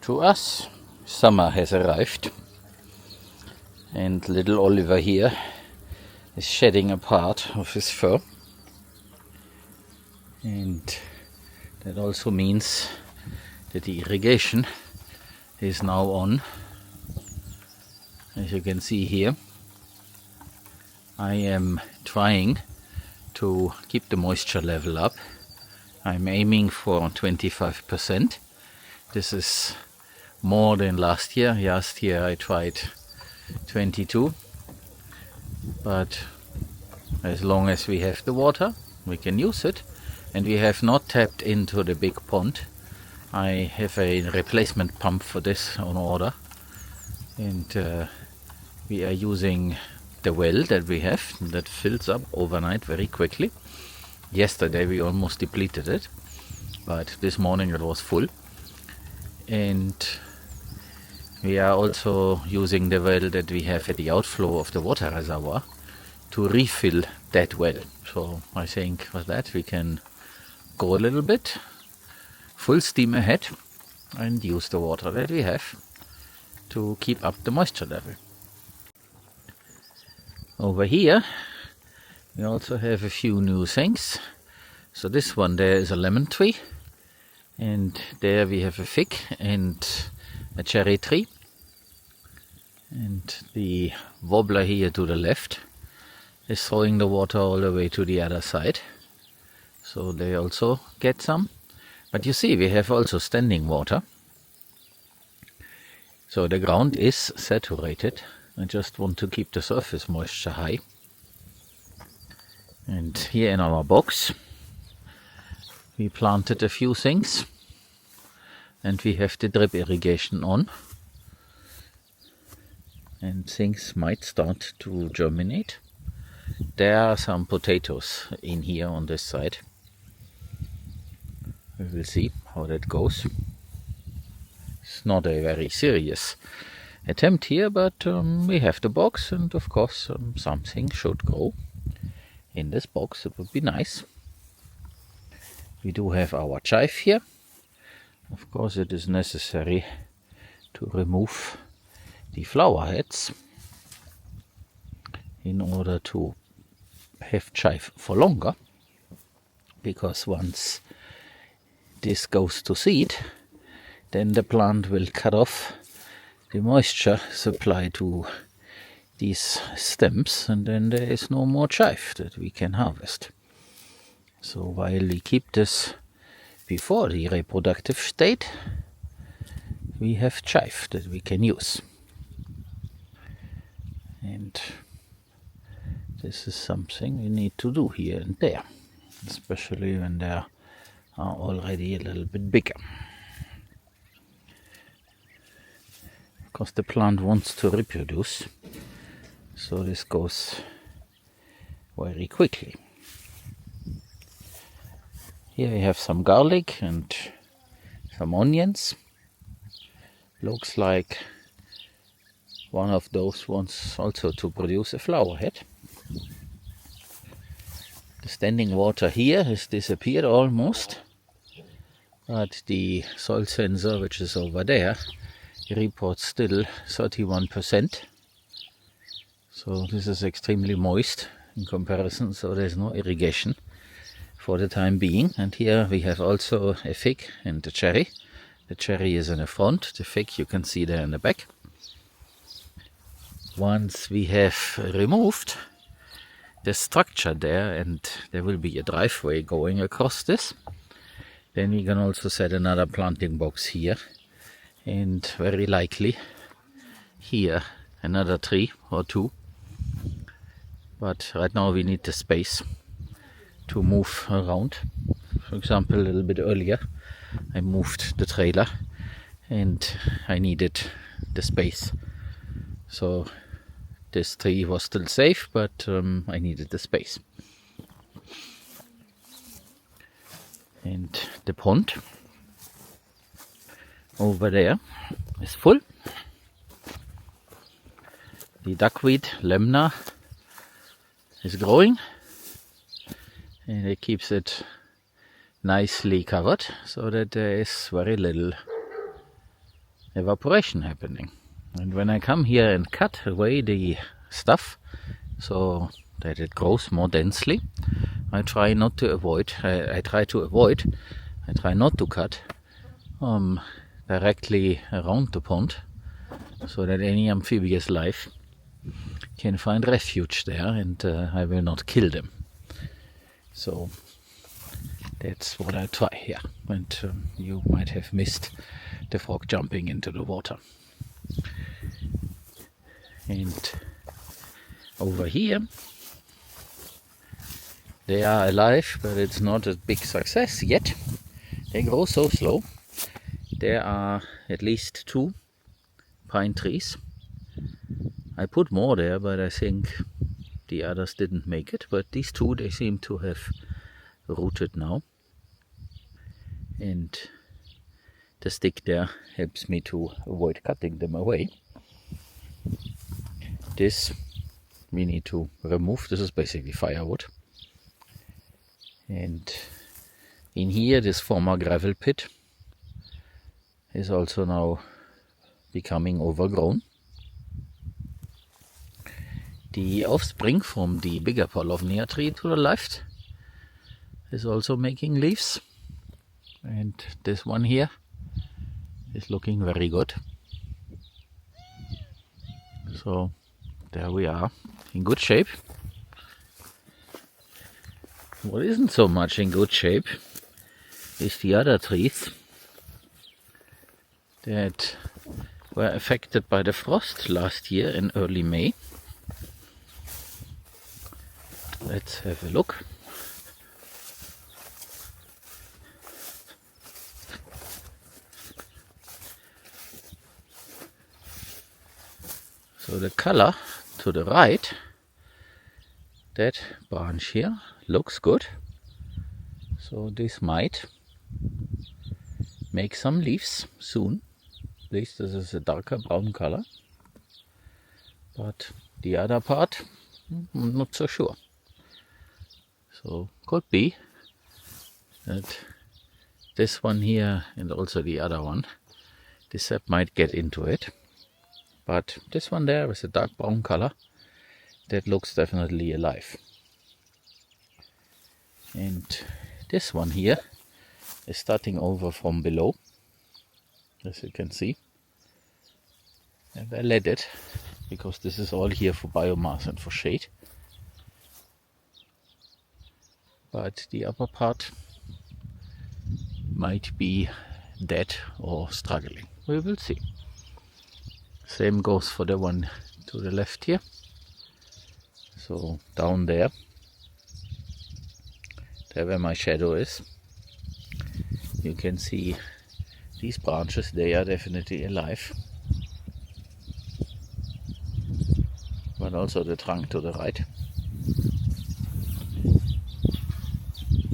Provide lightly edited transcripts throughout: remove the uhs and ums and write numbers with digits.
to us. Summer has arrived, and little Oliver here is shedding a part of his fur, and that also means that the irrigation is now on. As you can see here, I am trying to keep the moisture level up. I'm aiming for 25%. This is more than last year. Last year I tried 22, but as long as we have the water, we can use it, and we have not tapped into the big pond. I have a replacement pump for this on order, and we are using the well that we have that fills up overnight very quickly. Yesterday we almost depleted it, but this morning it was full. And we are also using the well that we have at the outflow of the water reservoir to refill that well. So I think for that we can go a little bit full steam ahead and use the water that we have to keep up the moisture level. Over here we also have a few new things. So this one there is a lemon tree, and there we have a fig and a cherry tree, and the wobbler here to the left is throwing the water all the way to the other side, so they also get some. But you see, we have also standing water, so the ground is saturated. I just want to keep the surface moisture high. And here in our box we planted a few things, and we have the drip irrigation on, and things might start to germinate. There are some potatoes in here on this side. We will see how that goes. It's not a very serious attempt here, but we have the box, and of course something should grow in this box. It would be nice. We do have our chive here. Of course it is necessary to remove the flower heads in order to have chive for longer, because once this goes to seed, then the plant will cut off the moisture supply to these stems, and then there is no more chive that we can harvest. So while we keep this before the reproductive state, we have chive that we can use. And this is something we need to do here and there, especially when they are already a little bit bigger. Because the plant wants to reproduce, so this goes very quickly. Here we have some garlic and some onions. Looks like one of those wants also to produce a flower head. The standing water here has disappeared almost, but the soil sensor, which is over there, reports still 31%. So this is extremely moist in comparison, so there's no irrigation for the time being. And here we have also a fig and a cherry. The cherry is in the front, the fig you can see there in the back. Once we have removed the structure there, and there will be a driveway going across this, then we can also set another planting box here, and very likely here another tree or two. But right now we need the space to move around. For example, a little bit earlier I moved the trailer and I needed the space. So this tree was still safe, but I needed the space. And the pond over there is full. The duckweed lemna is growing, and it keeps it nicely covered so that there is very little evaporation happening. And when I come here and cut away the stuff so that it grows more densely, I try not to cut directly around the pond, so that any amphibious life can find refuge there, and I will not kill them. So that's what I try here. And you might have missed the frog jumping into the water. And over here they are alive, but it's not a big success yet. They grow so slow. There are at least 2 pine trees. I put more there, but I think the others didn't make it. But these 2, they seem to have rooted now. And the stick there helps me to avoid cutting them away. This we need to remove. This is basically firewood. And in here, this former gravel pit is also now becoming overgrown. The offspring from the bigger Paulownia tree to the left is also making leaves. And this one here is looking very good. So there we are, in good shape. What isn't so much in good shape is the other trees that were affected by the frost last year in early May. Let's have a look. So the color to the right, that branch here, looks good. So this might make some leaves soon. At least this is a darker brown color. But the other part, I'm not so sure. So could be that this one here and also the other one, the sap might get into it. But this one there with a dark brown color, that looks definitely alive. And this one here is starting over from below, as you can see. And I let it, because this is all here for biomass and for shade. But the upper part might be dead or struggling. We will see. Same goes for the one to the left here. So down there where my shadow is, you can see these branches. They are definitely alive. But also the trunk to the right.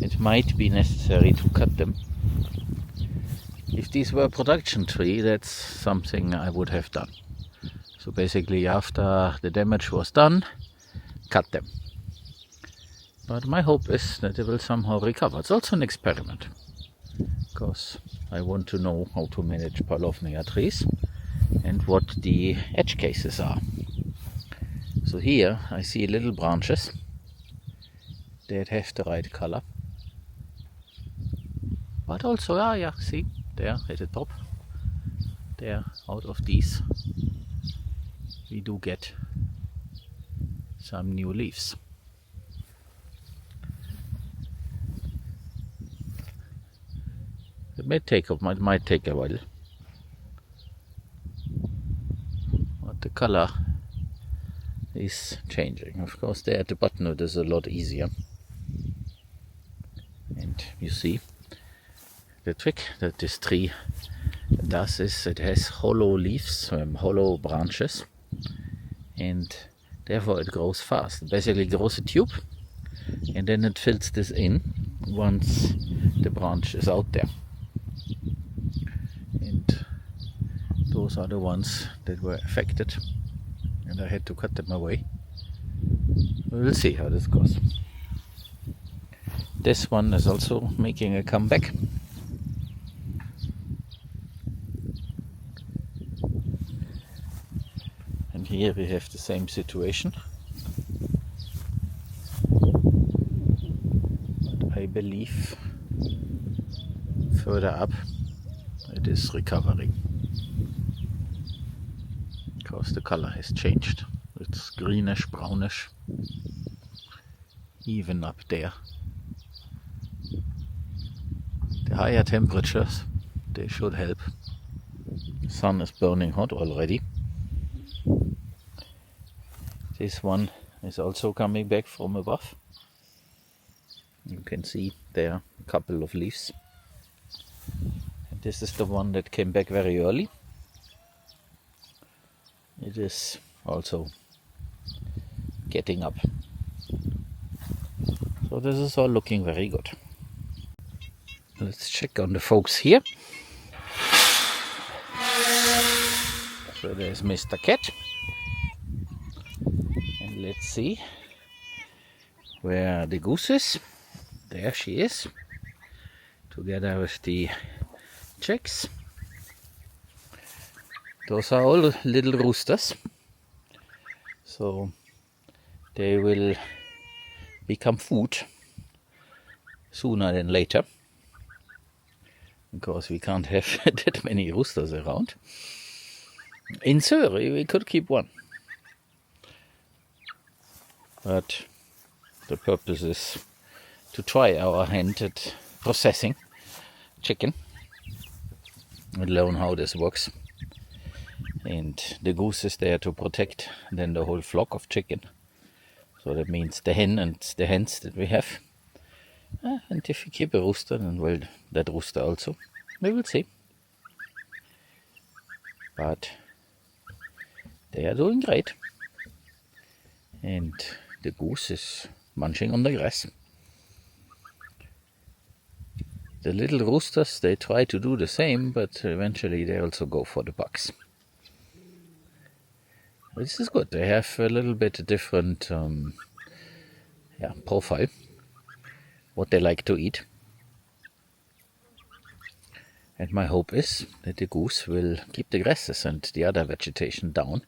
It might be necessary to cut them. If these were production tree, that's something I would have done. So basically after the damage was done, cut them. But my hope is that they will somehow recover. It's also an experiment, because I want to know how to manage Paulownia trees and what the edge cases are. So here I see little branches that have the right color. But also, see, there at the top, there out of these, we do get some new leaves. It might take a while, but the color is changing. Of course, there at the bottom it is a lot easier. And you see, the trick that this tree does is it has hollow leaves, hollow branches, and therefore it grows fast. It basically grows a tube, and then it fills this in once the branch is out there. And those are the ones that were affected, and I had to cut them away. We'll see how this goes. This one is also making a comeback. here we have the same situation. But I believe further up it is recovering, because the color has changed. It's greenish, brownish, even up there. The higher temperatures, they should help. The sun is burning hot already. This one is also coming back from above. You can see there are a couple of leaves. And this is the one that came back very early. It is also getting up. So this is all looking very good. Let's check on the folks here. So there's Mr. Cat. And let's see where the goose is. There she is, together with the chicks. Those are all little roosters. So they will become food sooner than later, because we can't have that many roosters around. In theory, we could keep one, but the purpose is to try our hand at processing chicken and learn how this works. And the goose is there to protect then the whole flock of chicken. So that means the hen and the hens that we have. And if we keep a rooster, then well, that rooster also. We will see. But they are doing great. And the goose is munching on the grass. The little roosters, they try to do the same, but eventually they also go for the bugs. This is good. They have a little bit different profile, what they like to eat. And my hope is that the goose will keep the grasses and the other vegetation down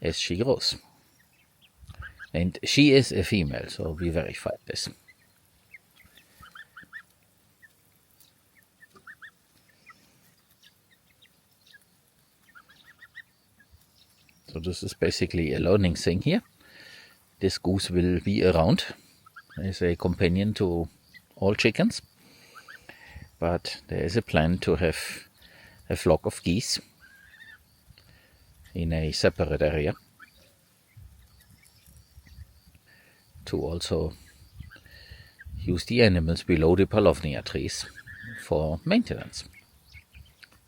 as she grows. And she is a female, so we verified this. So this is basically a learning thing here. This goose will be around as a companion to all chickens. But there is a plan to have a flock of geese in a separate area, to also use the animals below the palovnia trees for maintenance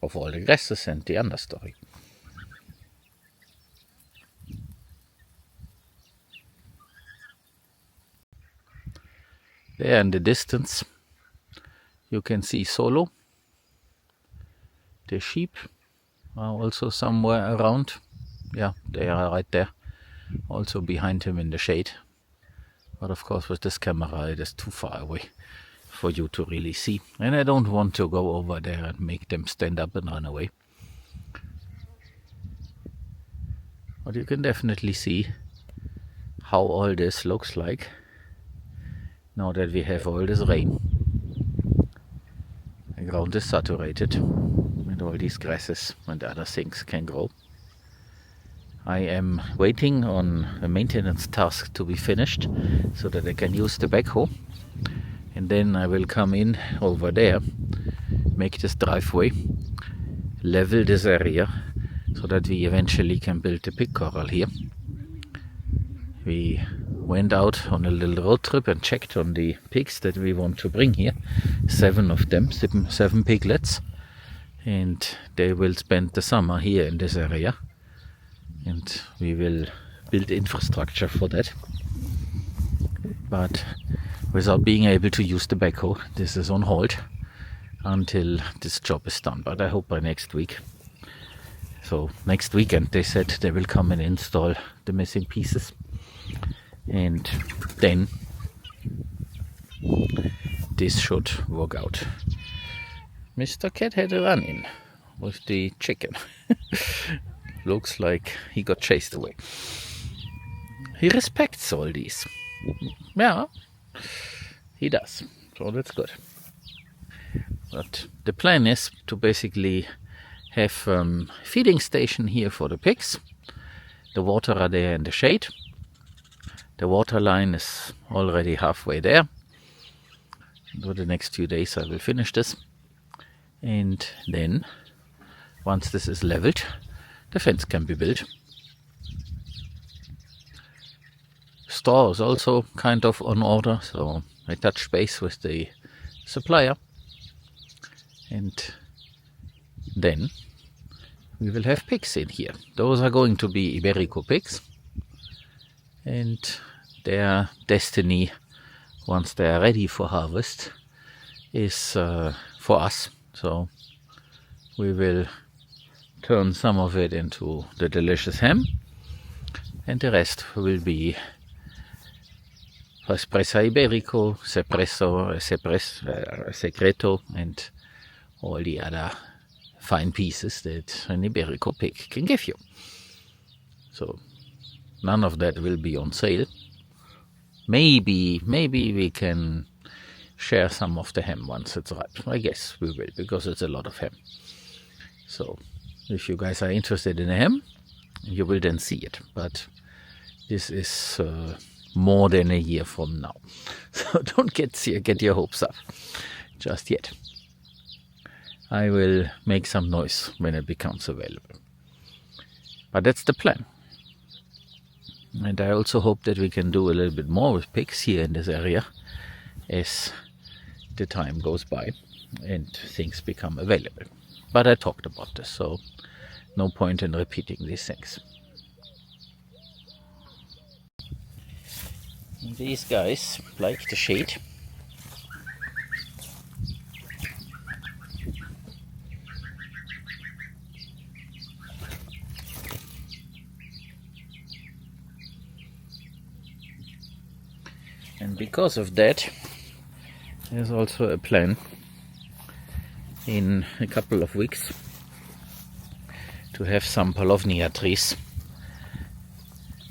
of all the grasses and the understory. There in the distance you can see Solo. The sheep are also somewhere around. Yeah, they are right there, also behind him in the shade. But of course with this camera it is too far away for you to really see. And I don't want to go over there and make them stand up and run away. But you can definitely see how all this looks like now that we have all this rain. The ground is saturated and all these grasses and other things can grow. I am waiting on a maintenance task to be finished so that I can use the backhoe, and then I will come in over there, make this driveway, level this area so that we eventually can build the pig corral here. We went out on a little road trip and checked on the pigs that we want to bring here. 7 of them, 7 piglets, and they will spend the summer here in this area, and we will build infrastructure for that. But without being able to use the backhoe, this is on hold until this job is done, but I hope by next week. So next weekend they said they will come and install the missing pieces, and then this should work out. Mr. Cat had a run-in with the chicken. looks like he got chased away. He respects all these. Yeah, he does. So that's good. But the plan is to basically have feeding station here for the pigs. The water are there in the shade. The water line is already halfway there. For the next few days I will finish this. And then, once this is leveled, the fence can be built. Straw is also kind of on order, so I touched base with the supplier. And then we will have pigs in here. Those are going to be Iberico pigs. And their destiny, once they are ready for harvest, is for us. So we will turn some of it into the delicious ham, and the rest will be Espressa Iberico, Secreto, and all the other fine pieces that an Iberico pig can give you. So none of that will be on sale. Maybe we can share some of the ham once it's ripe. I guess we will, because it's a lot of ham. So if you guys are interested in a ham, you will then see it. But this is more than a year from now. So don't get your hopes up just yet. I will make some noise when it becomes available. But that's the plan. And I also hope that we can do a little bit more with pigs here in this area as the time goes by and things become available. But I talked about this, so no point in repeating these things. These guys like the shade. And because of that, there's also a plan in a couple of weeks to have some palovnia trees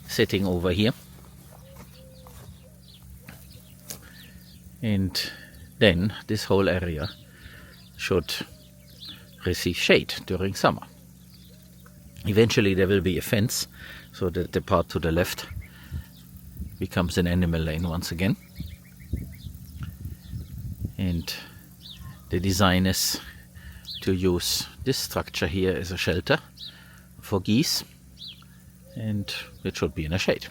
sitting over here. And then this whole area should receive shade during summer. Eventually there will be a fence so that the part to the left becomes an animal lane once again. And the design is to use this structure here as a shelter for geese, and it should be in a shade.